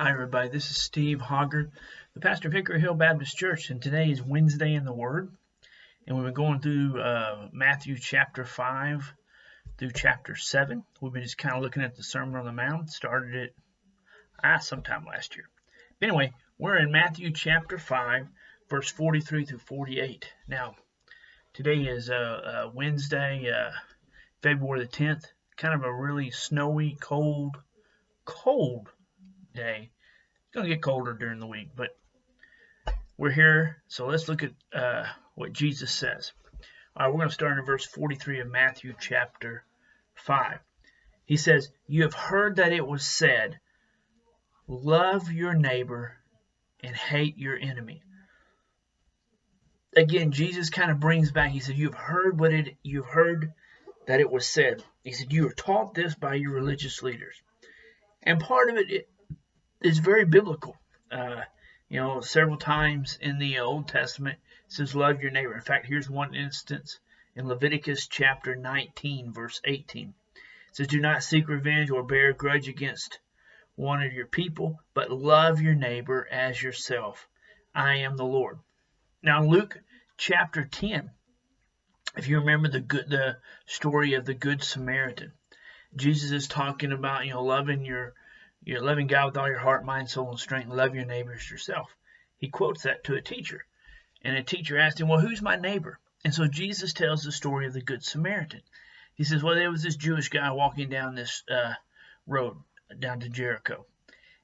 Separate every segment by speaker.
Speaker 1: Hi, everybody. This is Steve Hoggard, the pastor of Hickory Hill Baptist Church, and today is Wednesday in the Word, and we've been going through Matthew chapter 5 through chapter 7. We've been just kind of looking at the Sermon on the Mount. Started it sometime last year. But anyway, we're in Matthew chapter 5, verse 43 through 48. Now, today is Wednesday, February the 10th. Kind of a really snowy, cold day. It's going to get colder during the week, but we're here, so let's look at what Jesus says. All right, we're going to start in verse 43 of Matthew chapter 5. He says, "You have heard that it was said, 'Love your neighbor and hate your enemy.'" Again, Jesus kind of brings back, he said, you've heard that it was said. He said, you were taught this by your religious leaders. And part of it is very biblical. Several times in the Old Testament, it says, love your neighbor. In fact, here's one instance in Leviticus chapter 19, verse 18. It says, do not seek revenge or bear a grudge against one of your people, but love your neighbor as yourself. I am the Lord. Now, Luke chapter 10, if you remember the story of the Good Samaritan, Jesus is talking about, loving loving God with all your heart, mind, soul, and strength. Love your neighbor as yourself. He quotes that to a teacher. And a teacher asked him, well, who's my neighbor? And so Jesus tells the story of the Good Samaritan. He says, well, there was this Jewish guy walking down this road, down to Jericho.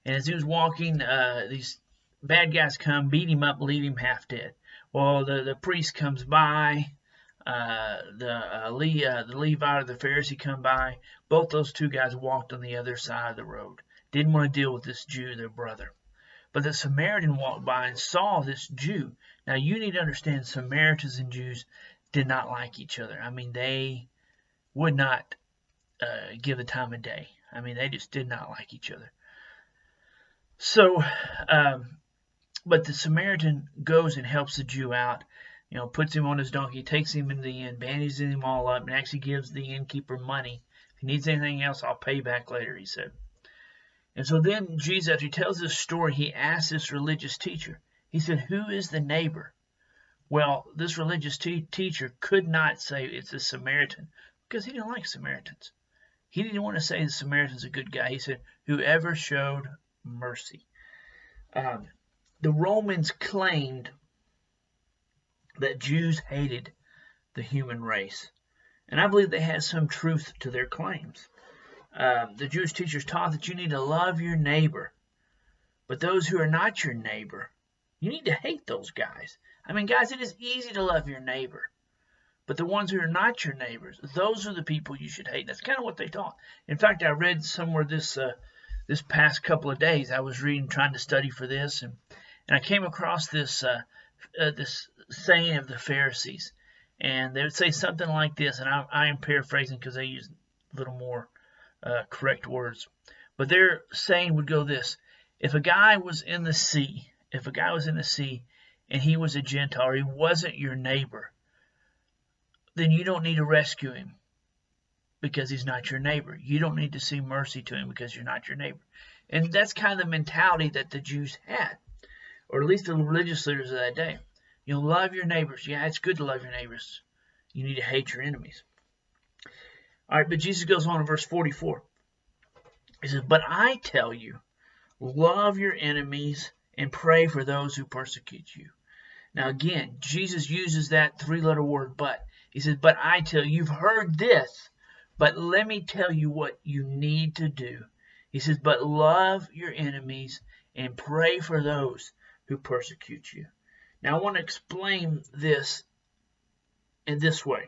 Speaker 1: And as he was walking, these bad guys come, beat him up, leave him half dead. Well, the priest comes by. The Levite or the Pharisee come by. Both those two guys walked on the other side of the road. Didn't want to deal with this Jew, their brother. But the Samaritan walked by and saw this Jew. Now, you need to understand, Samaritans and Jews did not like each other. I mean, they would not give the time of day. I mean, they just did not like each other. So, but the Samaritan goes and helps the Jew out, puts him on his donkey, takes him into the inn, bandages him all up, and actually gives the innkeeper money. If he needs anything else, I'll pay back later, he said. And so then Jesus, after he tells this story, he asks this religious teacher, he said, who is the neighbor? Well, this religious teacher could not say it's a Samaritan because he didn't like Samaritans. He didn't want to say the Samaritan's a good guy. He said, whoever showed mercy. The Romans claimed that Jews hated the human race. And I believe they had some truth to their claims. The Jewish teachers taught that you need to love your neighbor. But those who are not your neighbor, you need to hate those guys. I mean, guys, it is easy to love your neighbor. But the ones who are not your neighbors, those are the people you should hate. That's kind of what they taught. In fact, I read somewhere this past couple of days, I was reading, trying to study for this, and I came across this saying of the Pharisees. And they would say something like this, and I am paraphrasing because they use a little more correct words. But their saying would go this: if a guy was in the sea, and he was a Gentile, or he wasn't your neighbor, then you don't need to rescue him because he's not your neighbor. You don't need to see mercy to him because you're not your neighbor. And that's kind of the mentality that the Jews had, or at least the religious leaders of that day. Love your neighbors. Yeah, it's good to love your neighbors. You need to hate your enemies. All right, but Jesus goes on in verse 44. He says, but I tell you, love your enemies and pray for those who persecute you. Now again, Jesus uses that three-letter word, but. He says, but I tell you, you've heard this, but let me tell you what you need to do. He says, but love your enemies and pray for those who persecute you. Now I want to explain this in this way.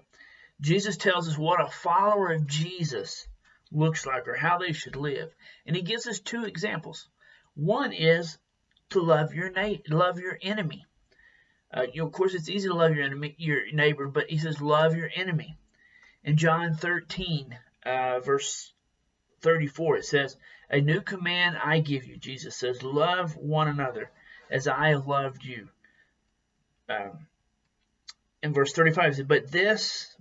Speaker 1: Jesus tells us what a follower of Jesus looks like, or how they should live. And he gives us two examples. One is to love your enemy. Of course, it's easy to love your neighbor, but he says, love your enemy. In John 13, verse 34, it says, a new command I give you, Jesus says, love one another as I have loved you. In verse 35, it says, but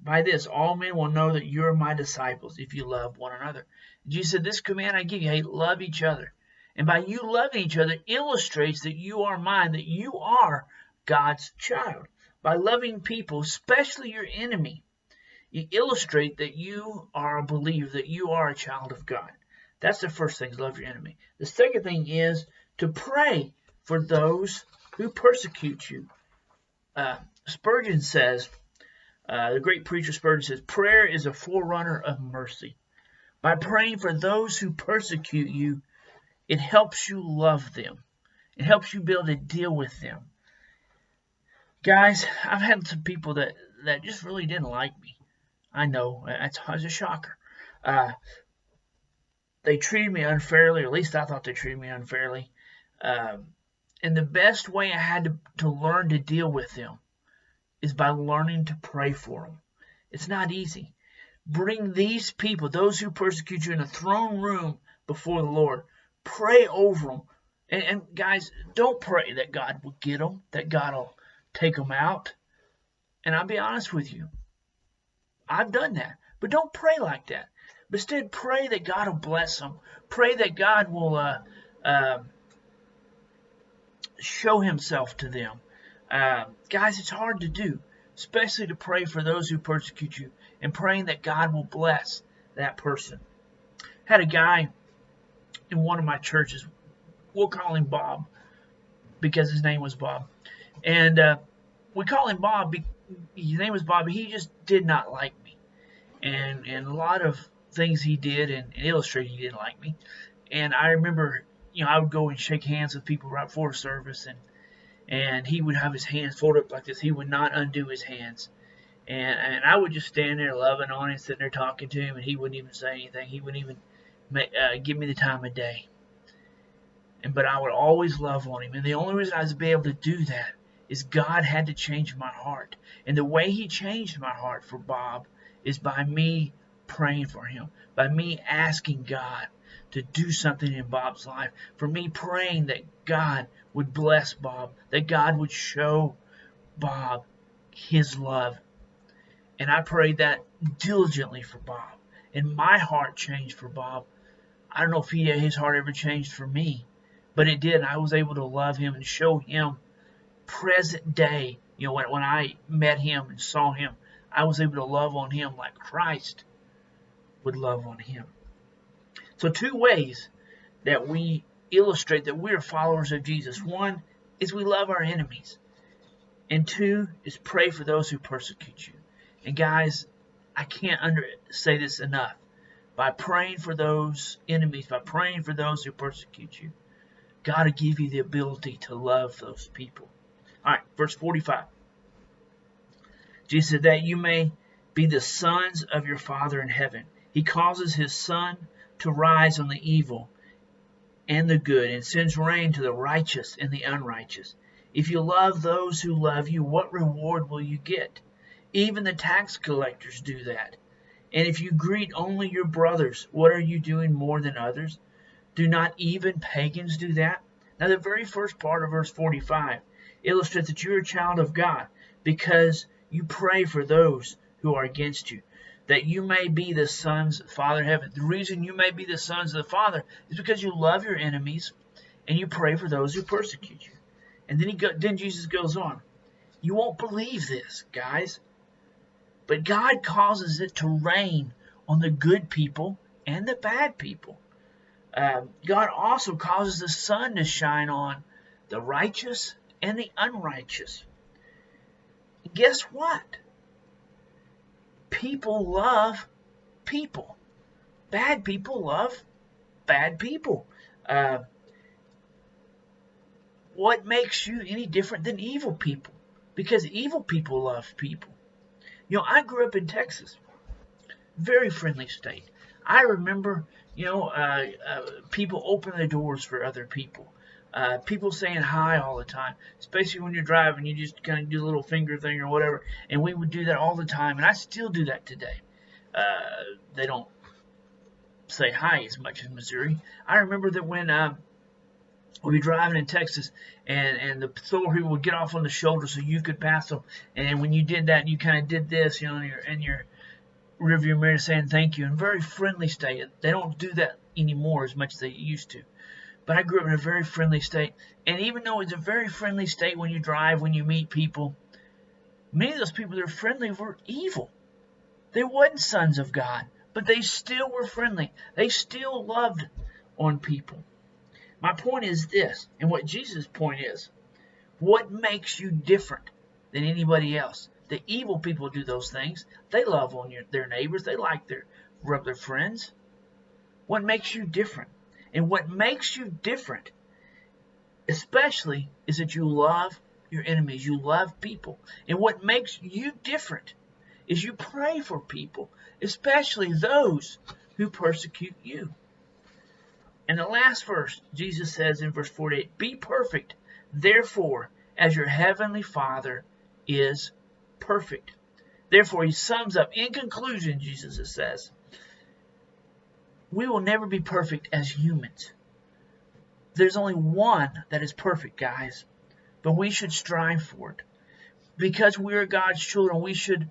Speaker 1: by this, all men will know that you are my disciples if you love one another. Jesus said, this command I give you, hey, love each other. And by you loving each other illustrates that you are mine, that you are God's child. By loving people, especially your enemy, you illustrate that you are a believer, that you are a child of God. That's the first thing, is love your enemy. The second thing is to pray for those who persecute you. Spurgeon says, the great preacher Spurgeon says, prayer is a forerunner of mercy. By praying for those who persecute you, it helps you love them. It helps you be able to deal with them. Guys, I've had some people that just really didn't like me. I know, it's a shocker. They treated me unfairly, or at least I thought they treated me unfairly. And the best way I had to learn to deal with them is by learning to pray for them. It's not easy. Bring these people, those who persecute you, in a throne room before the Lord. Pray over them. And guys, don't pray that God will get them, that God will take them out. And I'll be honest with you, I've done that. But don't pray like that. But instead, pray that God will bless them. Pray that God will show himself to them. Guys, it's hard to do, especially to pray for those who persecute you and praying that God will bless that person. Had a guy in one of my churches, we'll call him Bob because his name was Bob. And we call him Bob, his name was Bob, he just did not like me. And a lot of things he did and illustrated he didn't like me. And I remember, I would go and shake hands with people right before service, and he would have his hands folded up like this. He would not undo his hands. And I would just stand there loving on him, sitting there talking to him, and he wouldn't even say anything. He wouldn't even give me the time of day. But I would always love on him. And the only reason I was able to do that is God had to change my heart. And the way he changed my heart for Bob is by me praying for him, by me asking God to do something in Bob's life, for me praying that God would bless Bob, that God would show Bob his love. And I prayed that diligently for Bob. And my heart changed for Bob. I don't know if his heart ever changed for me, but it did. I was able to love him and show him present day. When I met him and saw him, I was able to love on him like Christ would love on him. So 2 ways that we illustrate that we are followers of Jesus. 1 is we love our enemies. And 2 is pray for those who persecute you. And guys, I can't say this enough. By praying for those enemies, by praying for those who persecute you, God will give you the ability to love those people. All right, verse 45. Jesus said that you may be the sons of your Father in heaven. He causes his sun to rise on the evil and the good, and sends rain to the righteous and the unrighteous. If you love those who love you, what reward will you get? Even the tax collectors do that. And if you greet only your brothers, what are you doing more than others? Do not even pagans do that? Now, the very first part of verse 45 illustrates that you're a child of God because you pray for those who are against you, that you may be the sons of the Father in heaven. The reason you may be the sons of the Father is because you love your enemies and you pray for those who persecute you. And then Jesus goes on. You won't believe this, guys, but God causes it to rain on the good people and the bad people. God also causes the sun to shine on the righteous and the unrighteous. And guess what? People love people. Bad people love bad people. What makes you any different than evil people? Because evil people love people. I grew up in Texas. Very friendly state. I remember, people opening the doors for other people. People saying hi all the time, especially when you're driving. You just kind of do a little finger thing or whatever, and we would do that all the time, and I still do that today. They don't say hi as much in Missouri. I remember that when we'd be driving in Texas, and the patrol people would get off on the shoulder so you could pass them, and when you did that, you kind of did this, in your rearview mirror saying thank you, and very friendly state. They don't do that anymore as much as they used to. But I grew up in a very friendly state. And even though it's a very friendly state when you drive, when you meet people, many of those people that are friendly were evil. They weren't sons of God, but they still were friendly. They still loved on people. My point is this, and what Jesus' point is, what makes you different than anybody else? The evil people do those things. They love on their neighbors. They like rub their friends. What makes you different? And what makes you different, especially, is that you love your enemies. You love people. And what makes you different is you pray for people, especially those who persecute you. And the last verse, Jesus says in verse 48, be perfect, therefore, as your heavenly Father is perfect. Therefore, he sums up, in conclusion, Jesus says, we will never be perfect as humans. There's only one that is perfect, guys, but we should strive for it. Because we are God's children, we should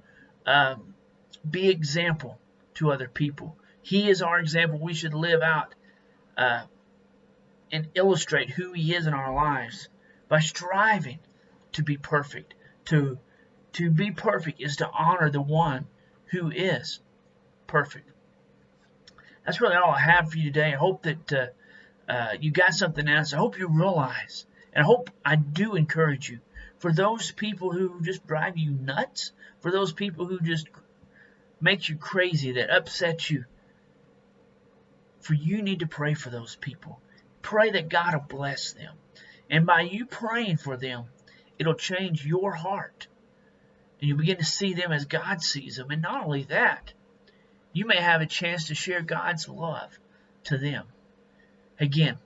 Speaker 1: be example to other people. He is our example. We should live out and illustrate who he is in our lives by striving to be perfect. To be perfect is to honor the one who is perfect. That's really all I have for you today. I hope that you got something else. I hope you realize, and I hope I do encourage you, for those people who just drive you nuts, for those people who just make you crazy, that upset you, for you need to pray for those people. Pray that God will bless them. And by you praying for them, it'll change your heart. And you'll begin to see them as God sees them. And not only that, you may have a chance to share God's love to them. Again,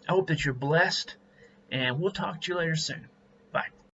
Speaker 1: I hope that you're blessed, and we'll talk to you later soon. Bye.